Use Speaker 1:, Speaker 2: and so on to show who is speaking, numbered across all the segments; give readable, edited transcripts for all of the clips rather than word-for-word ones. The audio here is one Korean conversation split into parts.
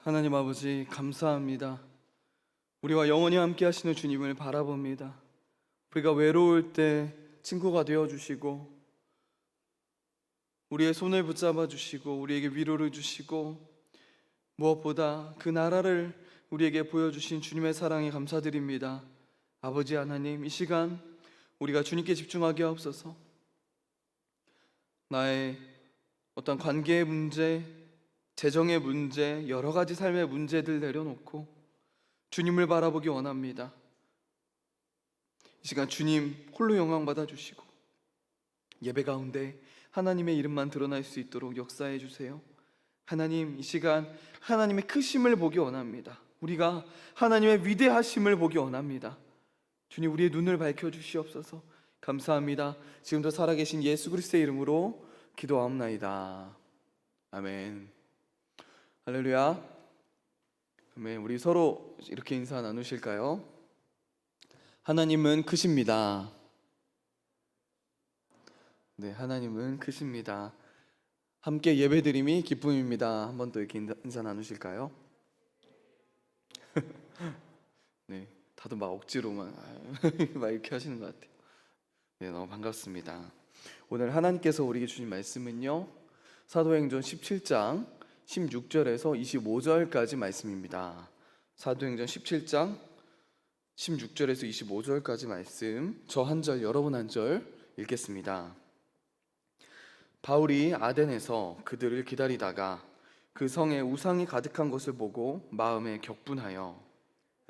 Speaker 1: 하나님 아버지 감사합니다. 우리와 영원히 함께 하시는 주님을 바라봅니다. 우리가 외로울 때 친구가 되어주시고 우리의 손을 붙잡아 주시고 우리에게 위로를 주시고 무엇보다 그 나라를 우리에게 보여주신 주님의 사랑에 감사드립니다. 아버지 하나님, 이 시간 우리가 주님께 집중하게 하옵소서. 나의 어떤 관계의 문제, 재정의 문제, 여러 가지 삶의 문제들 내려놓고 주님을 바라보기 원합니다. 이 시간 주님 홀로 영광 받아주시고 예배 가운데 하나님의 이름만 드러날 수 있도록 역사해 주세요. 하나님, 이 시간 하나님의 크심을 보기 원합니다. 우리가 하나님의 위대하심을 보기 원합니다. 주님, 우리의 눈을 밝혀주시옵소서. 감사합니다. 지금도 살아계신 예수 그리스도의 이름으로 기도하옵나이다. 아멘. 할렐루야. 아멘. 우리 서로 이렇게 인사 나누실까요? 하나님은 크십니다. 네, 하나님은 크십니다. 함께 예배드림이 기쁨입니다. 한 번 더 이렇게 인사 나누실까요? 네, 다들 막 억지로만 막 이렇게 하시는 것 같아요. 네, 너무 반갑습니다. 오늘 하나님께서 우리에게 주신 말씀은요, 사도행전 17장 16절에서 25절까지 말씀입니다. 사도행전 17장 16절에서 25절까지 말씀, 저 한 절, 여러분 한 절 읽겠습니다. 바울이 아덴에서 그들을 기다리다가 그 성에 우상이 가득한 것을 보고 마음에 격분하여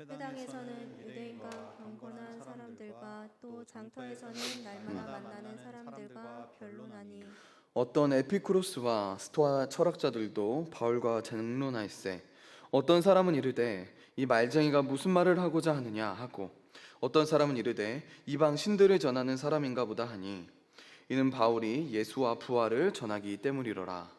Speaker 2: 회당에서는 유대인과 경건한 사람들과 또 장터에서는 날마다 만나는 사람들과 변론하니
Speaker 1: 어떤 에피쿠로스와 스토아 철학자들도 바울과 쟁론하였세. 어떤 사람은 이르되 이 말쟁이가 무슨 말을 하고자 하느냐 하고, 어떤 사람은 이르되 이방 신들을 전하는 사람인가 보다 하니, 이는 바울이 예수와 부활을 전하기 때문이로라.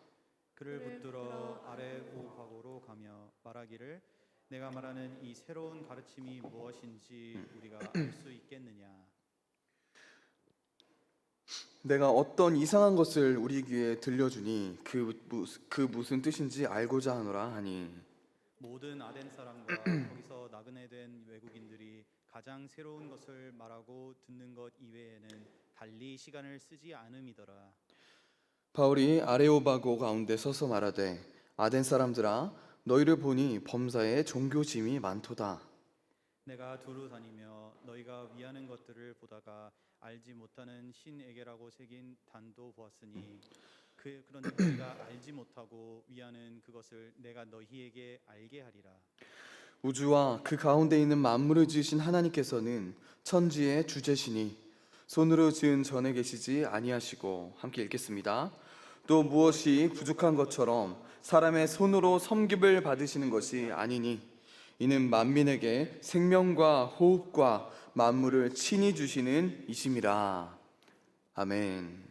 Speaker 3: 그를 붙들어 아레오파고로 가며 말하기를 내가 말하는 이 새로운 가르침이 무엇인지 우리가 알 수 있겠느냐.
Speaker 1: 내가 어떤 이상한 것을 우리 귀에 들려주니 그 무슨 뜻인지 알고자 하노라 하니,
Speaker 3: 모든 아덴 사람과 거기서 나그네 된 외국인들이 가장 새로운 것을 말하고 듣는 것 이외에는 달리 시간을 쓰지 않음이더라.
Speaker 1: 바울이 아레오바고 가운데 서서 말하되 아덴 사람들아, 너희를 보니 범사에 종교심이 많도다.
Speaker 3: 내가 두루 다니며 너희가 위하는 것들을 보다가 알지 못하는 신에게라고 새긴 단도 보았으니 그런데 너희가 알지 못하고 위하는 그것을 내가 너희에게 알게 하리라.
Speaker 1: 우주와 그 가운데 있는 만물을 지으신 하나님께서는 천지의 주제시니 손으로 지은 전에 계시지 아니하시고, 함께 읽겠습니다. 또 무엇이 부족한 것처럼 사람의 손으로 섬김을 받으시는 것이 아니니, 이는 만민에게 생명과 호흡과 만물을 친히 주시는 이심이라. 아멘.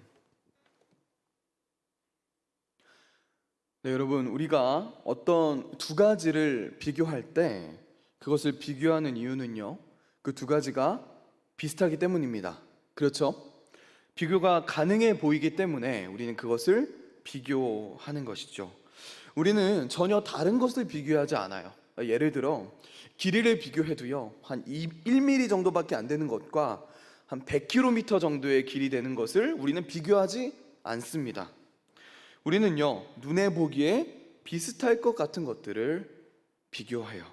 Speaker 1: 네, 여러분, 우리가 어떤 두 가지를 비교할 때 그것을 비교하는 이유는요, 그 두 가지가 비슷하기 때문입니다. 그렇죠? 비교가 가능해 보이기 때문에 우리는 그것을 비교하는 것이죠. 우리는 전혀 다른 것을 비교하지 않아요. 예를 들어 길이를 비교해도요, 한 1mm 정도밖에 안 되는 것과 한 100km 정도의 길이 되는 것을 우리는 비교하지 않습니다. 우리는요, 눈에 보기에 비슷할 것 같은 것들을 비교해요.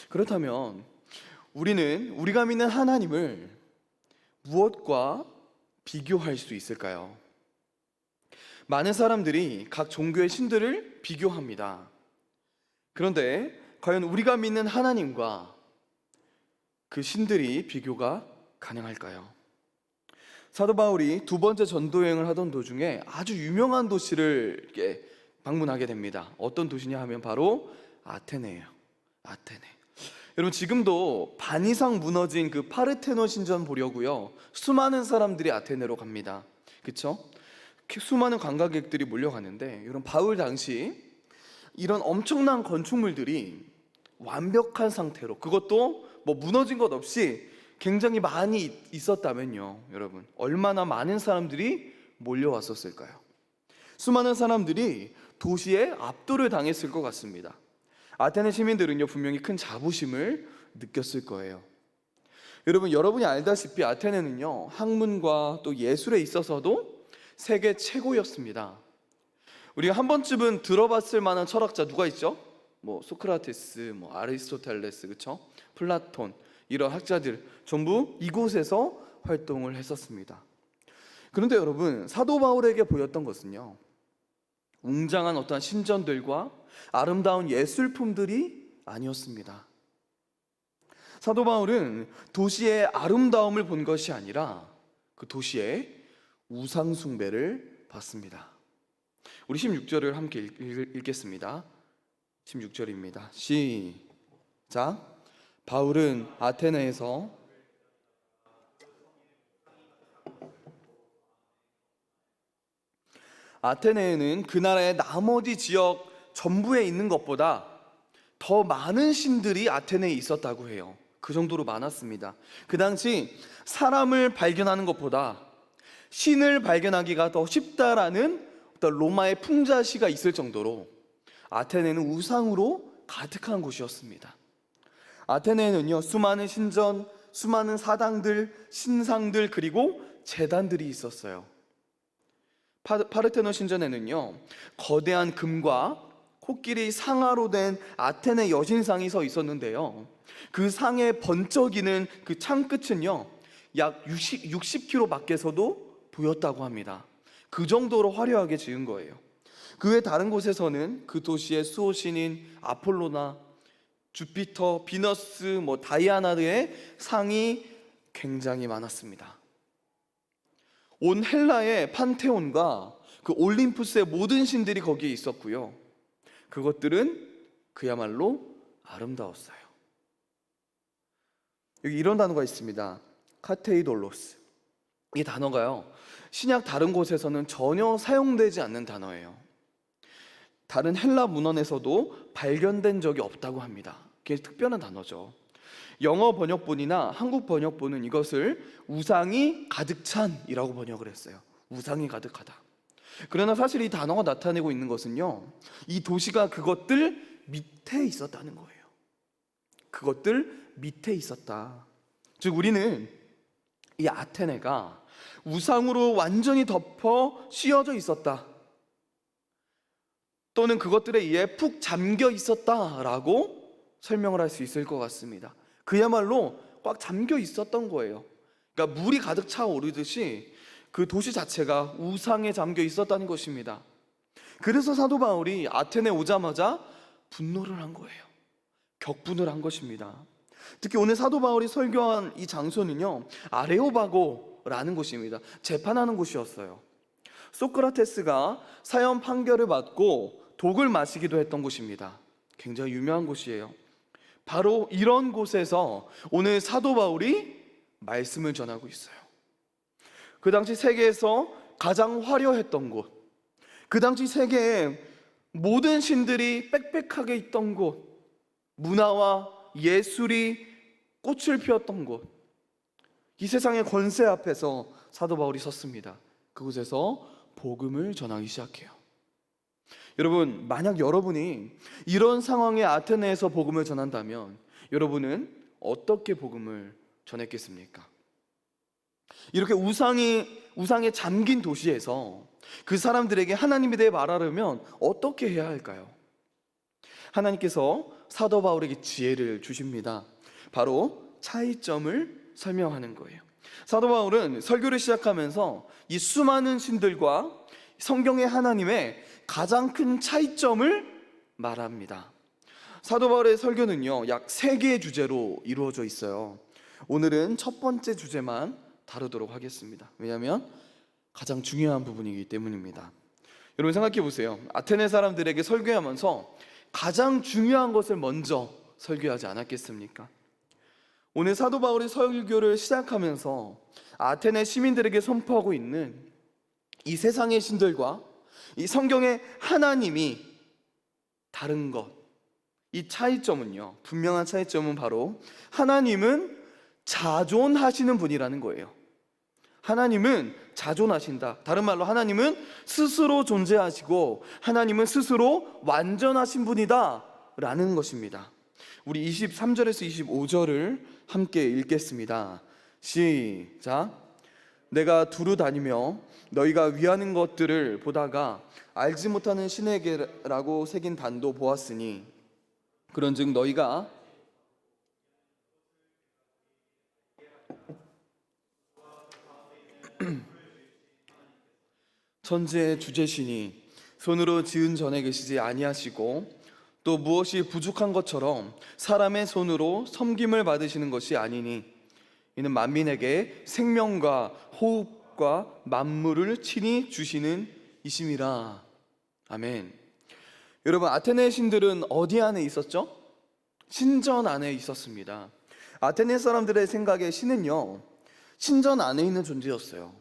Speaker 1: 그렇다면 우리는 우리가 믿는 하나님을 무엇과 비교할 수 있을까요? 많은 사람들이 각 종교의 신들을 비교합니다. 그런데 과연 우리가 믿는 하나님과 그 신들이 비교가 가능할까요? 사도 바울이 두 번째 전도 여행을 하던 도중에 아주 유명한 도시를 방문하게 됩니다. 어떤 도시냐 하면 바로 아테네예요. 아테네. 여러분, 지금도 반 이상 무너진 그 파르테논 신전 보려고요, 수많은 사람들이 아테네로 갑니다. 그렇죠? 수많은 관광객들이 몰려가는데, 여러분, 바울 당시 이런 엄청난 건축물들이 완벽한 상태로, 그것도 뭐 무너진 것 없이 굉장히 많이 있었다면요, 여러분, 얼마나 많은 사람들이 몰려왔었을까요? 수많은 사람들이 도시에 압도를 당했을 것 같습니다. 아테네 시민들은요 분명히 큰 자부심을 느꼈을 거예요. 여러분이 알다시피 아테네는요 학문과 또 예술에 있어서도 세계 최고였습니다. 우리가 한 번쯤은 들어봤을 만한 철학자 누가 있죠? 뭐 소크라테스, 뭐 아리스토텔레스, 그렇죠? 플라톤, 이런 학자들 전부 이곳에서 활동을 했었습니다. 그런데 여러분, 사도 바울에게 보였던 것은요 웅장한 어떠한 신전들과 아름다운 예술품들이 아니었습니다. 사도 바울은 도시의 아름다움을 본 것이 아니라 그 도시의 우상 숭배를 봤습니다. 우리 16절을 함께 읽겠습니다. 16절입니다. 시작. 바울은 아테네에서 아테네에는 그 나라의 나머지 지역 전부에 있는 것보다 더 많은 신들이 아테네에 있었다고 해요. 그 정도로 많았습니다. 그 당시 사람을 발견하는 것보다 신을 발견하기가 더 쉽다라는 어떤 로마의 풍자시가 있을 정도로 아테네는 우상으로 가득한 곳이었습니다. 아테네에는요 수많은 신전, 수많은 사당들, 신상들, 그리고 제단들이 있었어요. 파르테논 신전에는요 거대한 금과 코끼리 상아로 된 아테네 여신상이 서 있었는데요, 그 상의 번쩍이는 그 창끝은요 약 60km 밖에서도 보였다고 합니다. 그 정도로 화려하게 지은 거예요. 그 외 다른 곳에서는 그 도시의 수호신인 아폴로나, 주피터, 비너스, 다이아나의 상이 굉장히 많았습니다. 온 헬라의 판테온과 그 올림푸스의 모든 신들이 거기에 있었고요, 그것들은 그야말로 아름다웠어요. 여기 이런 단어가 있습니다. 카테이돌로스. 이 단어가요 신약 다른 곳에서는 전혀 사용되지 않는 단어예요. 다른 헬라 문헌에서도 발견된 적이 없다고 합니다. 굉장히 특별한 단어죠. 영어 번역본이나 한국 번역본은 이것을 우상이 가득 찬이라고 번역을 했어요. 우상이 가득하다. 그러나 사실 이 단어가 나타내고 있는 것은요 이 도시가 그것들 밑에 있었다는 거예요. 그것들 밑에 있었다. 즉 우리는 이 아테네가 우상으로 완전히 덮어 씌워져 있었다, 또는 그것들에 의해 푹 잠겨 있었다라고 설명을 할 수 있을 것 같습니다. 그야말로 꽉 잠겨 있었던 거예요. 그러니까 물이 가득 차오르듯이 그 도시 자체가 우상에 잠겨 있었다는 것입니다. 그래서 사도 바울이 아테네에 오자마자 분노를 한 거예요. 격분을 한 것입니다. 특히 오늘 사도 바울이 설교한 이 장소는요 아레오바고라는 곳입니다. 재판하는 곳이었어요. 소크라테스가 사형 판결을 받고 독을 마시기도 했던 곳입니다. 굉장히 유명한 곳이에요. 바로 이런 곳에서 오늘 사도 바울이 말씀을 전하고 있어요. 그 당시 세계에서 가장 화려했던 곳, 그 당시 세계에 모든 신들이 빽빽하게 있던 곳, 문화와 예술이 꽃을 피웠던 곳, 이 세상의 권세 앞에서 사도 바울이 섰습니다. 그곳에서 복음을 전하기 시작해요. 여러분, 만약 여러분이 이런 상황에 아테네에서 복음을 전한다면 여러분은 어떻게 복음을 전했겠습니까? 이렇게 우상에 잠긴 도시에서 그 사람들에게 하나님에 대해 말하려면 어떻게 해야 할까요? 하나님께서 사도 바울에게 지혜를 주십니다. 바로 차이점을 설명하는 거예요. 사도 바울은 설교를 시작하면서 이 수많은 신들과 성경의 하나님의 가장 큰 차이점을 말합니다. 사도 바울의 설교는요 약 3개의 주제로 이루어져 있어요. 오늘은 첫 번째 주제만 다루도록 하겠습니다. 왜냐하면 가장 중요한 부분이기 때문입니다. 여러분 생각해 보세요. 아테네 사람들에게 설교하면서 가장 중요한 것을 먼저 설교하지 않았겠습니까? 오늘 사도 바울이 설교를 시작하면서 아테네 시민들에게 선포하고 있는 이 세상의 신들과 이 성경의 하나님이 다른 것, 이 차이점은요, 분명한 차이점은 바로 하나님은 자존하시는 분이라는 거예요. 하나님은 자존하신다. 다른 말로 하나님은 스스로 존재하시고 하나님은 스스로 완전하신 분이다 라는 것입니다. 우리 23절에서 25절을 함께 읽겠습니다. 시작. 내가 두루 다니며 너희가 위하는 것들을 보다가 알지 못하는 신에게라고 새긴 단도 보았으니 그런즉 너희가 천지의 주제시니 손으로 지은 전에 계시지 아니하시고 또 무엇이 부족한 것처럼 사람의 손으로 섬김을 받으시는 것이 아니니 이는 만민에게 생명과 호흡과 만물을 친히 주시는 이심이라. 아멘. 여러분, 아테네 신들은 어디 안에 있었죠? 신전 안에 있었습니다. 아테네 사람들의 생각에 신은요, 신전 안에 있는 존재였어요.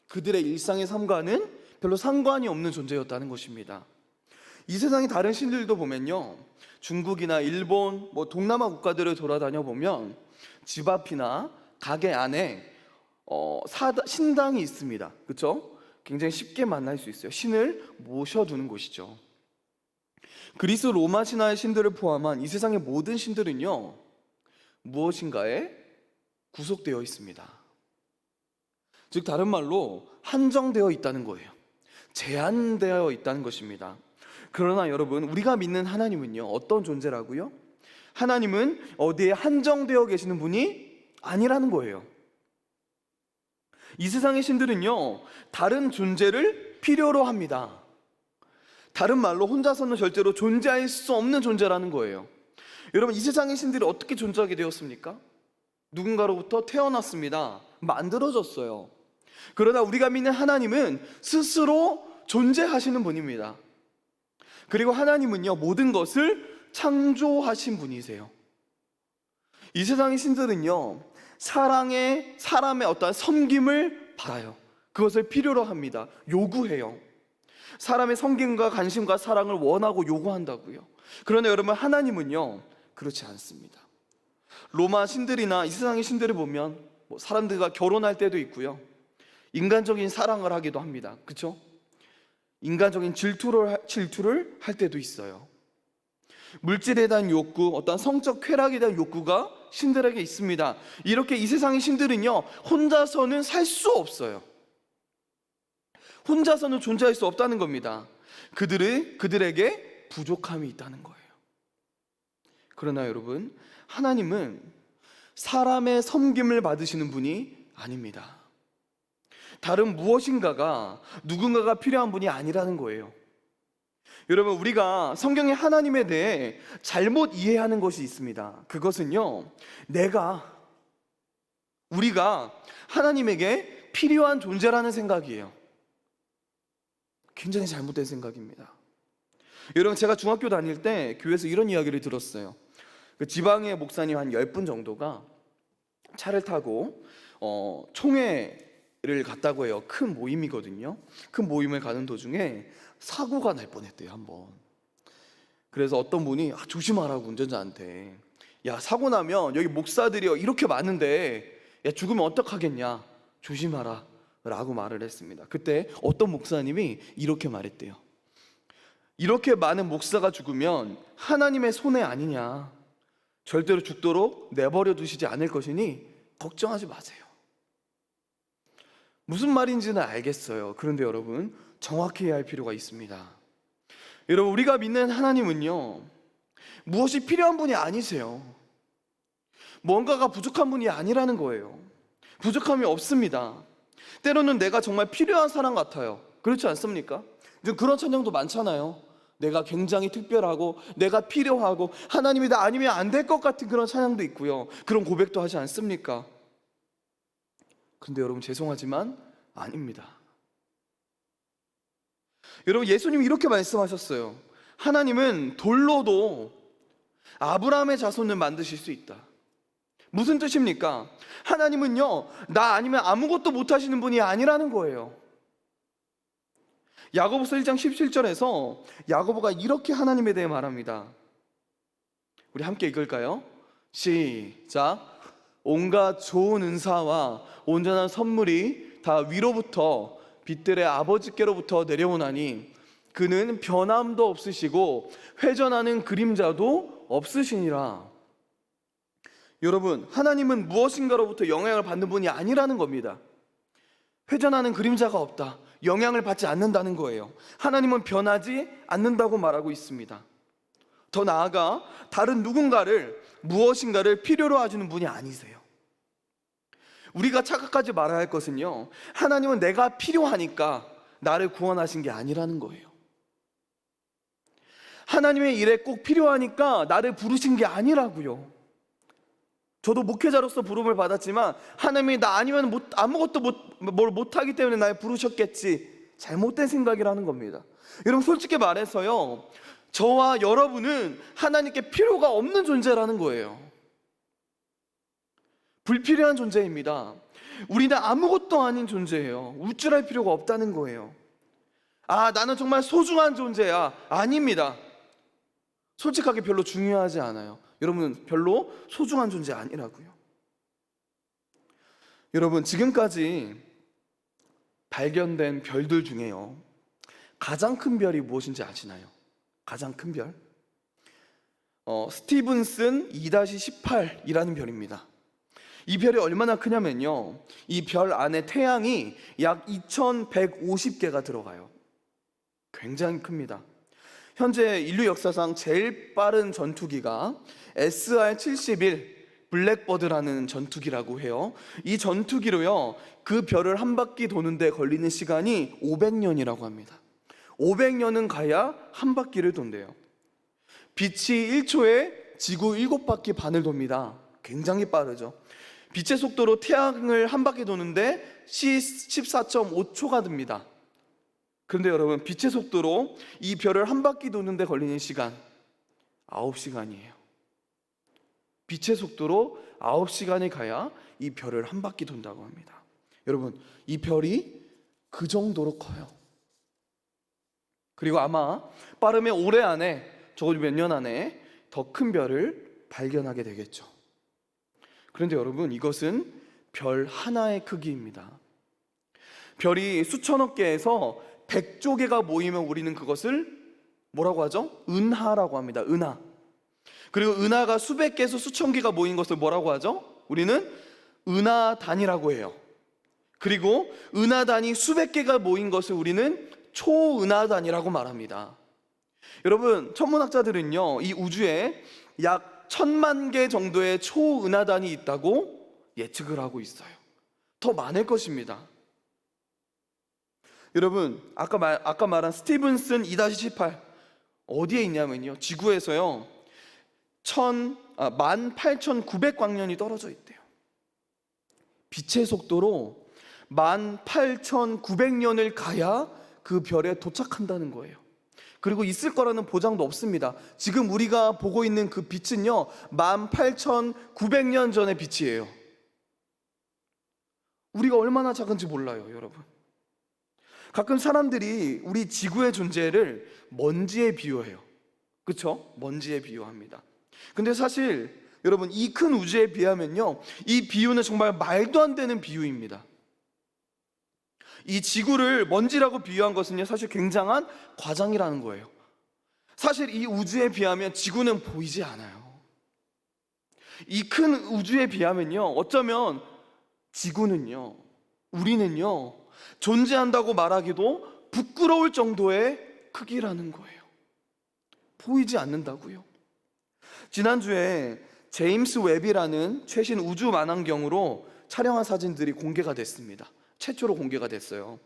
Speaker 1: 그들의 일상의 삶과는 별로 상관이 없는 존재였다는 것입니다. 이 세상의 다른 신들도 보면요, 중국이나 일본, 동남아 국가들을 돌아다녀 보면 집 앞이나 가게 안에 신당이 있습니다. 그렇죠? 굉장히 쉽게 만날 수 있어요. 신을 모셔두는 곳이죠. 그리스 로마 신화의 신들을 포함한 이 세상의 모든 신들은요, 무엇인가에 구속되어 있습니다. 즉 다른 말로 한정되어 있다는 거예요. 제한되어 있다는 것입니다. 그러나 여러분, 우리가 믿는 하나님은요, 어떤 존재라고요? 하나님은 어디에 한정되어 계시는 분이 아니라는 거예요. 이 세상의 신들은요, 다른 존재를 필요로 합니다. 다른 말로 혼자서는 절대로 존재할 수 없는 존재라는 거예요. 여러분, 이 세상의 신들이 어떻게 존재하게 되었습니까? 누군가로부터 태어났습니다. 만들어졌어요. 그러나 우리가 믿는 하나님은 스스로 존재하시는 분입니다. 그리고 하나님은요, 모든 것을 창조하신 분이세요. 이 세상의 신들은요, 사람의 어떠한 섬김을 받아요. 그것을 필요로 합니다. 요구해요. 사람의 섬김과 관심과 사랑을 원하고 요구한다고요. 그러나 여러분, 하나님은요, 그렇지 않습니다. 로마 신들이나 이 세상의 신들을 보면 사람들과 결혼할 때도 있고요, 인간적인 사랑을 하기도 합니다. 그렇죠? 인간적인 질투를 할 때도 있어요. 물질에 대한 욕구, 어떤 성적 쾌락에 대한 욕구가 신들에게 있습니다. 이렇게 이 세상의 신들은요, 혼자서는 살 수 없어요. 혼자서는 존재할 수 없다는 겁니다. 그들에게 부족함이 있다는 거예요. 그러나 여러분, 하나님은 사람의 섬김을 받으시는 분이 아닙니다. 다른 무엇인가가 누군가가 필요한 분이 아니라는 거예요. 여러분, 우리가 성경의 하나님에 대해 잘못 이해하는 것이 있습니다. 그것은요, 우리가 하나님에게 필요한 존재라는 생각이에요. 굉장히 잘못된 생각입니다. 여러분, 제가 중학교 다닐 때 교회에서 이런 이야기를 들었어요. 그 지방의 목사님 한 10분 정도가 차를 타고 총회를 갔다고 해요. 큰 모임이거든요. 큰 모임을 가는 도중에 사고가 날 뻔했대요, 한번. 그래서 어떤 분이 조심하라고 운전자한테, 야, 사고 나면 여기 목사들이 이렇게 많은데 야, 죽으면 어떡하겠냐, 조심하라 라고 말을 했습니다. 그때 어떤 목사님이 이렇게 말했대요. 이렇게 많은 목사가 죽으면 하나님의 손해 아니냐, 절대로 죽도록 내버려 두시지 않을 것이니 걱정하지 마세요. 무슨 말인지는 알겠어요. 그런데 여러분, 정확히 해야 할 필요가 있습니다. 여러분, 우리가 믿는 하나님은요, 무엇이 필요한 분이 아니세요. 뭔가가 부족한 분이 아니라는 거예요. 부족함이 없습니다. 때로는 내가 정말 필요한 사람 같아요. 그렇지 않습니까? 요즘 그런 찬양도 많잖아요. 내가 굉장히 특별하고 내가 필요하고 하나님이 나 아니면 안 될 것 같은 그런 찬양도 있고요, 그런 고백도 하지 않습니까? 근데 여러분, 죄송하지만 아닙니다. 여러분, 예수님이 이렇게 말씀하셨어요. 하나님은 돌로도 아브라함의 자손을 만드실 수 있다. 무슨 뜻입니까? 하나님은요, 나 아니면 아무것도 못하시는 분이 아니라는 거예요. 야고보서 1장 17절에서 야고보가 이렇게 하나님에 대해 말합니다. 우리 함께 읽을까요? 시작. 온갖 좋은 은사와 온전한 선물이 다 위로부터 빛들의 아버지께로부터 내려오나니 그는 변함도 없으시고 회전하는 그림자도 없으시니라. 여러분, 하나님은 무엇인가로부터 영향을 받는 분이 아니라는 겁니다. 회전하는 그림자가 없다, 영향을 받지 않는다는 거예요. 하나님은 변하지 않는다고 말하고 있습니다. 더 나아가 다른 누군가를, 무엇인가를 필요로 하시는 분이 아니세요. 우리가 착각하지 말아야 할 것은요, 하나님은 내가 필요하니까 나를 구원하신 게 아니라는 거예요. 하나님의 일에 꼭 필요하니까 나를 부르신 게 아니라고요. 저도 목회자로서 부름을 받았지만 하나님이 나 아니면 아무것도 못하기 때문에 날 부르셨겠지, 잘못된 생각이라는 겁니다. 여러분, 솔직히 말해서요, 저와 여러분은 하나님께 필요가 없는 존재라는 거예요. 불필요한 존재입니다. 우리는 아무것도 아닌 존재예요. 우쭐할 필요가 없다는 거예요. 아, 나는 정말 소중한 존재야. 아닙니다. 솔직하게 별로 중요하지 않아요. 여러분, 별로 소중한 존재 아니라고요. 여러분, 지금까지 발견된 별들 중에요, 가장 큰 별이 무엇인지 아시나요? 가장 큰 별? 스티븐슨 2-18이라는 별입니다. 이 별이 얼마나 크냐면요, 이 별 안에 태양이 약 2150개가 들어가요. 굉장히 큽니다. 현재 인류 역사상 제일 빠른 전투기가 SR-71 블랙버드라는 전투기라고 해요. 이 전투기로요, 그 별을 한 바퀴 도는데 걸리는 시간이 500년이라고 합니다. 500년은 가야 한 바퀴를 돈대요. 빛이 1초에 지구 7바퀴 반을 돕니다. 굉장히 빠르죠. 빛의 속도로 태양을 한 바퀴 도는데 14.5초가 듭니다. 그런데 여러분, 빛의 속도로 이 별을 한 바퀴 도는데 걸리는 시간 9시간이에요. 빛의 속도로 9시간이 가야 이 별을 한 바퀴 돈다고 합니다. 여러분, 이 별이 그 정도로 커요. 그리고 아마 빠르면 올해 안에, 적어도 몇 년 안에 더 큰 별을 발견하게 되겠죠. 그런데 여러분, 이것은 별 하나의 크기입니다. 별이 수천억 개에서 100조 개가 모이면 우리는 그것을 뭐라고 하죠? 은하라고 합니다. 은하. 그리고 은하가 수백 개에서 수천 개가 모인 것을 뭐라고 하죠? 우리는 은하단이라고 해요. 그리고 은하단이 수백 개가 모인 것을 우리는 초은하단이라고 말합니다. 여러분, 천문학자들은요, 이 우주에 약 1000만 개 정도의 초은하단이 있다고 예측을 하고 있어요. 더 많을 것입니다. 여러분, 아까 말한 스티븐슨 2-18 어디에 있냐면요, 지구에서요 18,900광년이 떨어져 있대요. 빛의 속도로 18,900년을 가야 그 별에 도착한다는 거예요. 그리고 있을 거라는 보장도 없습니다. 지금 우리가 보고 있는 그 빛은요 18,900년 전의 빛이에요. 우리가 얼마나 작은지 몰라요, 여러분. 가끔 사람들이 우리 지구의 존재를 먼지에 비유해요. 그렇죠? 먼지에 비유합니다. 근데 사실 여러분, 이 큰 우주에 비하면요, 이 비유는 정말 말도 안 되는 비유입니다. 이 지구를 먼지라고 비유한 것은요, 사실 굉장한 과장이라는 거예요. 사실 이 우주에 비하면 지구는 보이지 않아요. 이 큰 우주에 비하면요, 어쩌면 지구는요, 우리는요, 존재한다고 말하기도 부끄러울 정도의 크기라는 거예요. 보이지 않는다고요. 지난주에 제임스 웹이라는 최신 우주 망원경으로 촬영한 사진들이 공개가 됐습니다. 최초로 공개가 됐어요.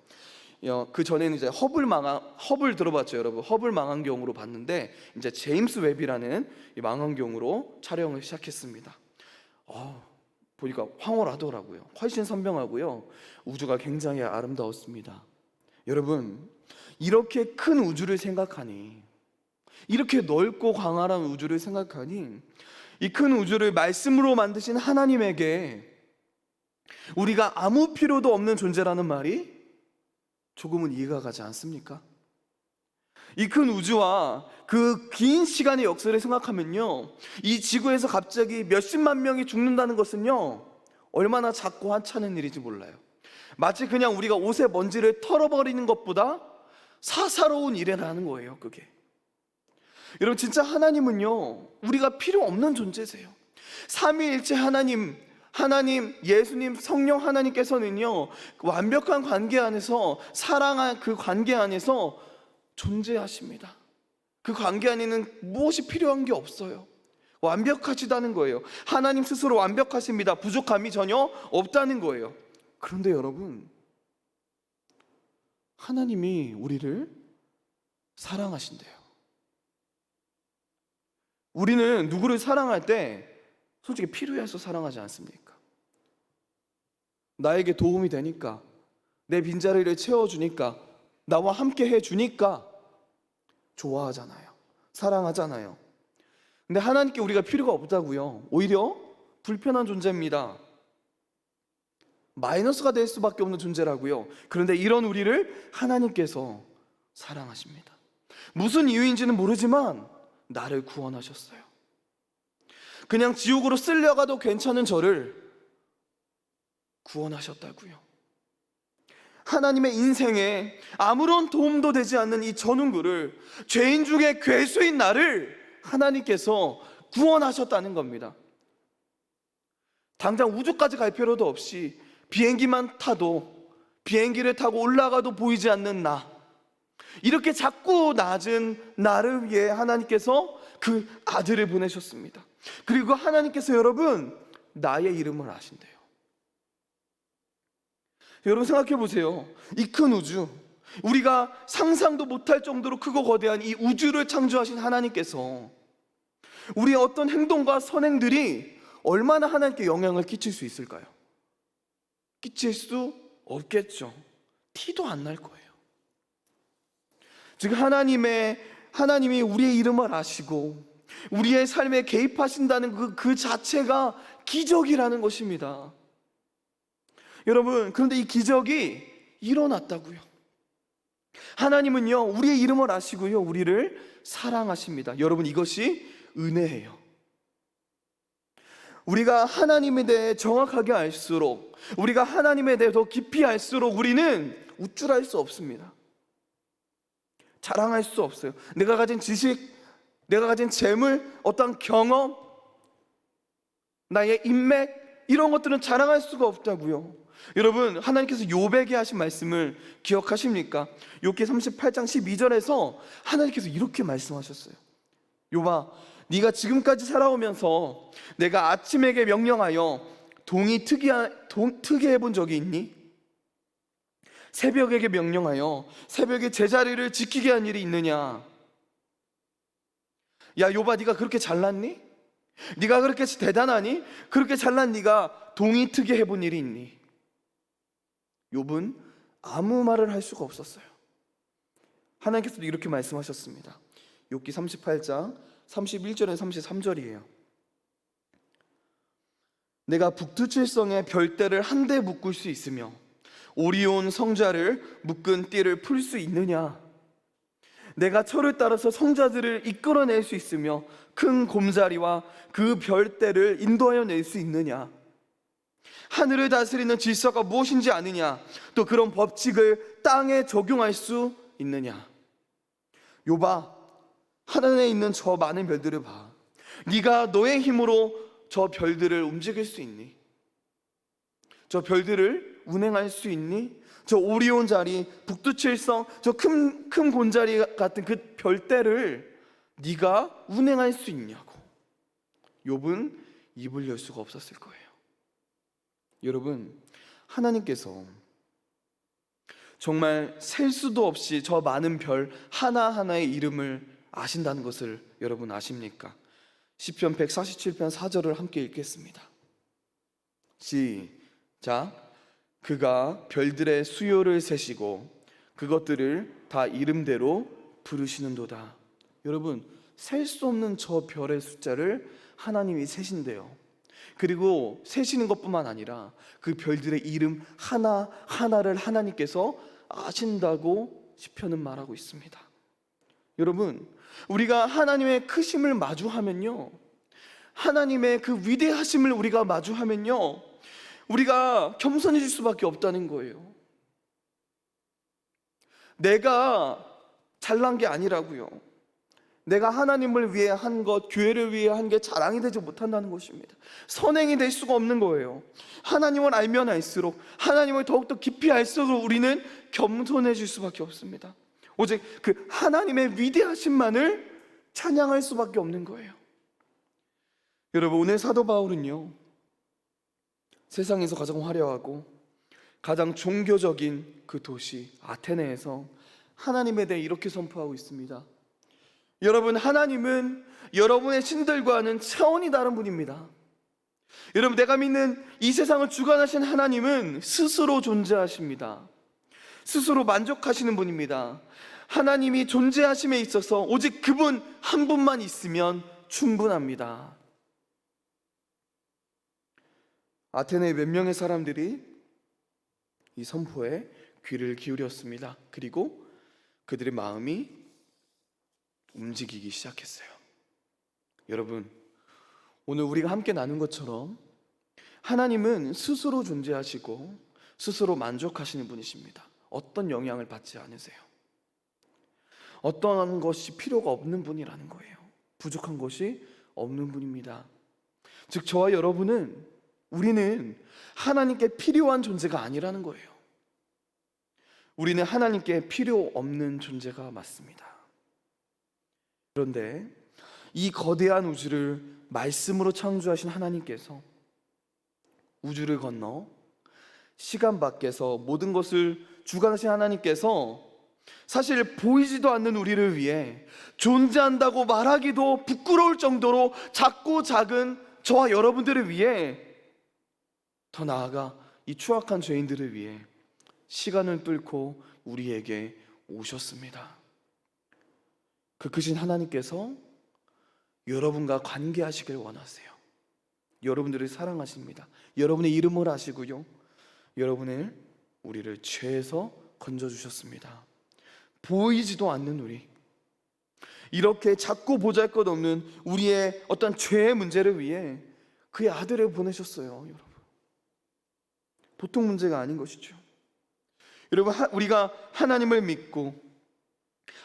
Speaker 1: 그 전에는 이제 허블 들어봤죠, 여러분? 허블 망원경으로 봤는데 이제 제임스 웹이라는 이 망원경으로 촬영을 시작했습니다. 보니까 황홀하더라고요. 훨씬 선명하고요. 우주가 굉장히 아름다웠습니다. 여러분, 이렇게 큰 우주를 생각하니, 이렇게 넓고 광활한 우주를 생각하니, 이 큰 우주를 말씀으로 만드신 하나님에게 우리가 아무 필요도 없는 존재라는 말이 조금은 이해가 가지 않습니까? 이 큰 우주와 그 긴 시간의 역사를 생각하면요, 이 지구에서 갑자기 몇십만 명이 죽는다는 것은요, 얼마나 작고 하찮은 일인지 몰라요. 마치 그냥 우리가 옷에 먼지를 털어버리는 것보다 사사로운 일이라는 거예요, 그게. 여러분, 진짜 하나님은요, 우리가 필요 없는 존재세요. 삼위일체 하나님, 예수님, 성령 하나님께서는요, 완벽한 관계 안에서, 사랑한 그 관계 안에서 존재하십니다. 그 관계 안에는 무엇이 필요한 게 없어요. 완벽하시다는 거예요. 하나님 스스로 완벽하십니다. 부족함이 전혀 없다는 거예요. 그런데 여러분, 하나님이 우리를 사랑하신대요. 우리는 누구를 사랑할 때 솔직히 필요해서 사랑하지 않습니까? 나에게 도움이 되니까, 내 빈자리를 채워주니까, 나와 함께 해주니까 좋아하잖아요. 사랑하잖아요. 근데 하나님께 우리가 필요가 없다고요. 오히려 불편한 존재입니다. 마이너스가 될 수밖에 없는 존재라고요. 그런데 이런 우리를 하나님께서 사랑하십니다. 무슨 이유인지는 모르지만 나를 구원하셨어요. 그냥 지옥으로 쓸려가도 괜찮은 저를 구원하셨다고요. 하나님의 인생에 아무런 도움도 되지 않는 이 전운구를, 죄인 중에 괴수인 나를 하나님께서 구원하셨다는 겁니다. 당장 우주까지 갈 필요도 없이 비행기만 타도, 비행기를 타고 올라가도 보이지 않는 나, 이렇게 작고 낮은 나를 위해 하나님께서 그 아들을 보내셨습니다. 그리고 하나님께서 여러분, 나의 이름을 아신대요. 여러분 생각해 보세요. 이 큰 우주, 우리가 상상도 못할 정도로 크고 거대한 이 우주를 창조하신 하나님께서 우리의 어떤 행동과 선행들이 얼마나 하나님께 영향을 끼칠 수 있을까요? 끼칠 수 없겠죠. 티도 안 날 거예요. 즉 하나님이 우리의 이름을 아시고 우리의 삶에 개입하신다는 그 자체가 기적이라는 것입니다. 여러분, 그런데 이 기적이 일어났다고요. 하나님은요, 우리의 이름을 아시고요, 우리를 사랑하십니다. 여러분, 이것이 은혜예요. 우리가 하나님에 대해 정확하게 알수록, 우리가 하나님에 대해 더 깊이 알수록 우리는 우쭐할 수 없습니다. 자랑할 수 없어요. 내가 가진 지식, 내가 가진 재물, 어떤 경험, 나의 인맥, 이런 것들은 자랑할 수가 없다고요. 여러분, 하나님께서 욥에게 하신 말씀을 기억하십니까? 욥기 38장 12절에서 하나님께서 이렇게 말씀하셨어요. 욥아, 네가 지금까지 살아오면서 내가 아침에게 명령하여 동이 트게 해본 적이 있니? 새벽에게 명령하여 새벽에 제자리를 지키게 한 일이 있느냐? 야 욥아, 네가 그렇게 잘났니? 네가 그렇게 대단하니? 그렇게 잘난 네가 동이 트게 해본 일이 있니? 욥은 아무 말을 할 수가 없었어요. 하나님께서도 이렇게 말씀하셨습니다. 욥기 38장 31절에 33절이에요. 내가 북두칠성의 별대를 한데 묶을 수 있으며 오리온 성자를 묶은 띠를 풀 수 있느냐? 내가 철을 따라서 성자들을 이끌어낼 수 있으며 큰 곰자리와 그 별대를 인도하여 낼 수 있느냐? 하늘을 다스리는 질서가 무엇인지 아느냐? 또 그런 법칙을 땅에 적용할 수 있느냐? 욥아, 하늘에 있는 저 많은 별들을 봐. 네가 너의 힘으로 저 별들을 움직일 수 있니? 저 별들을 운행할 수 있니? 저 오리온 자리, 북두칠성, 저 큰 곤자리 같은 그 별대를 네가 운행할 수 있냐고. 욥은 입을 열 수가 없었을 거예요. 여러분, 하나님께서 정말 셀 수도 없이 저 많은 별 하나하나의 이름을 아신다는 것을 여러분 아십니까? 시편 147편 4절을 함께 읽겠습니다. 시작. 그가 별들의 수요를 세시고 그것들을 다 이름대로 부르시는도다. 여러분, 셀 수 없는 저 별의 숫자를 하나님이 세신대요. 그리고 세시는 것뿐만 아니라 그 별들의 이름 하나하나를 하나님께서 아신다고 시편은 말하고 있습니다. 여러분, 우리가 하나님의 크심을 마주하면요, 하나님의 그 위대하심을 우리가 마주하면요, 우리가 겸손해질 수밖에 없다는 거예요. 내가 잘난 게 아니라고요. 내가 하나님을 위해 한 것, 교회를 위해 한 게 자랑이 되지 못한다는 것입니다. 선행이 될 수가 없는 거예요. 하나님을 알면 알수록, 하나님을 더욱더 깊이 알수록 우리는 겸손해질 수밖에 없습니다. 오직 그 하나님의 위대하심만을 찬양할 수밖에 없는 거예요. 여러분, 오늘 사도 바울은요, 세상에서 가장 화려하고 가장 종교적인 그 도시 아테네에서 하나님에 대해 이렇게 선포하고 있습니다. 여러분, 하나님은 여러분의 신들과는 차원이 다른 분입니다. 여러분, 내가 믿는 이 세상을 주관하신 하나님은 스스로 존재하십니다. 스스로 만족하시는 분입니다. 하나님이 존재하심에 있어서 오직 그분 한 분만 있으면 충분합니다. 아테네의 몇 명의 사람들이 이 선포에 귀를 기울였습니다. 그리고 그들의 마음이 움직이기 시작했어요. 여러분, 오늘 우리가 함께 나눈 것처럼 하나님은 스스로 존재하시고 스스로 만족하시는 분이십니다. 어떤 영향을 받지 않으세요. 어떠한 것이 필요가 없는 분이라는 거예요. 부족한 것이 없는 분입니다. 즉, 저와 여러분은, 우리는 하나님께 필요한 존재가 아니라는 거예요. 우리는 하나님께 필요 없는 존재가 맞습니다. 그런데 이 거대한 우주를 말씀으로 창조하신 하나님께서 우주를 건너 시간 밖에서 모든 것을 주관하신 하나님께서 사실 보이지도 않는 우리를 위해 존재한다고 말하기도 부끄러울 정도로 작고 작은 저와 여러분들을 위해, 더 나아가 이 추악한 죄인들을 위해 시간을 뚫고 우리에게 오셨습니다. 그 크신 하나님께서 여러분과 관계하시길 원하세요. 여러분들을 사랑하십니다. 여러분의 이름을 아시고요, 여러분을, 우리를 죄에서 건져주셨습니다. 보이지도 않는 우리, 이렇게 작고 보잘것없는 우리의 어떤 죄의 문제를 위해 그의 아들을 보내셨어요. 여러분, 보통 문제가 아닌 것이죠. 여러분, 우리가 하나님을 믿고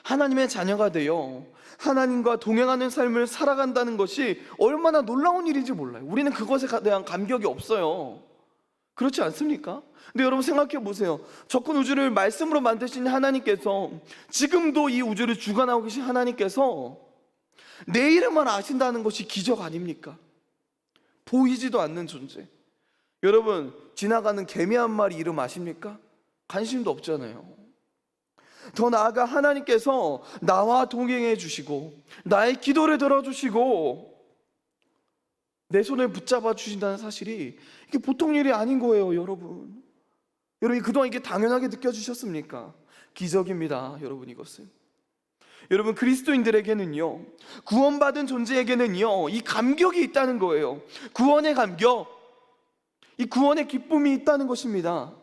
Speaker 1: 하나님의 자녀가 되어 하나님과 동행하는 삶을 살아간다는 것이 얼마나 놀라운 일인지 몰라요. 우리는 그것에 대한 감격이 없어요. 그렇지 않습니까? 근데 여러분, 생각해 보세요. 적군 우주를 말씀으로 만드신 하나님께서, 지금도 이 우주를 주관하고 계신 하나님께서 내 이름만 아신다는 것이 기적 아닙니까? 보이지도 않는 존재. 여러분, 지나가는 개미 한 마리 이름 아십니까? 관심도 없잖아요. 더 나아가 하나님께서 나와 동행해 주시고 나의 기도를 들어주시고 내 손을 붙잡아 주신다는 사실이, 이게 보통 일이 아닌 거예요. 여러분, 여러분이 그동안 이게 당연하게 느껴지셨습니까? 기적입니다. 여러분, 이것은, 여러분, 그리스도인들에게는요, 구원받은 존재에게는요, 이 감격이 있다는 거예요. 구원의 감격, 이 구원의 기쁨이 있다는 것입니다.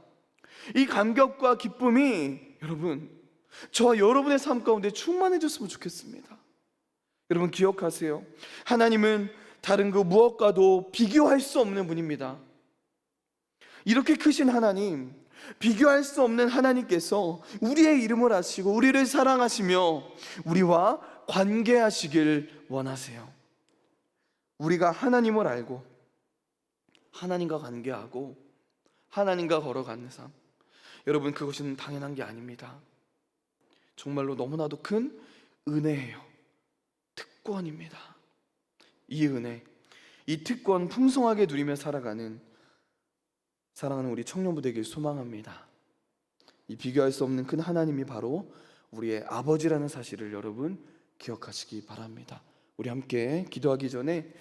Speaker 1: 이 감격과 기쁨이, 여러분, 저와 여러분의 삶 가운데 충만해졌으면 좋겠습니다. 여러분, 기억하세요. 하나님은 다른 그 무엇과도 비교할 수 없는 분입니다. 이렇게 크신 하나님, 비교할 수 없는 하나님께서 우리의 이름을 아시고 우리를 사랑하시며 우리와 관계하시길 원하세요. 우리가 하나님을 알고 하나님과 관계하고 하나님과 걸어가는 삶, 여러분, 그것은 당연한 게 아닙니다. 정말로 너무나도 큰 은혜예요. 특권입니다. 이 은혜, 이 특권 풍성하게 누리며 살아가는 사랑하는 우리 청년부 되길 소망합니다. 이 비교할 수 없는 큰 하나님이 바로 우리의 아버지라는 사실을 여러분 기억하시기 바랍니다. 우리 함께 기도하기 전에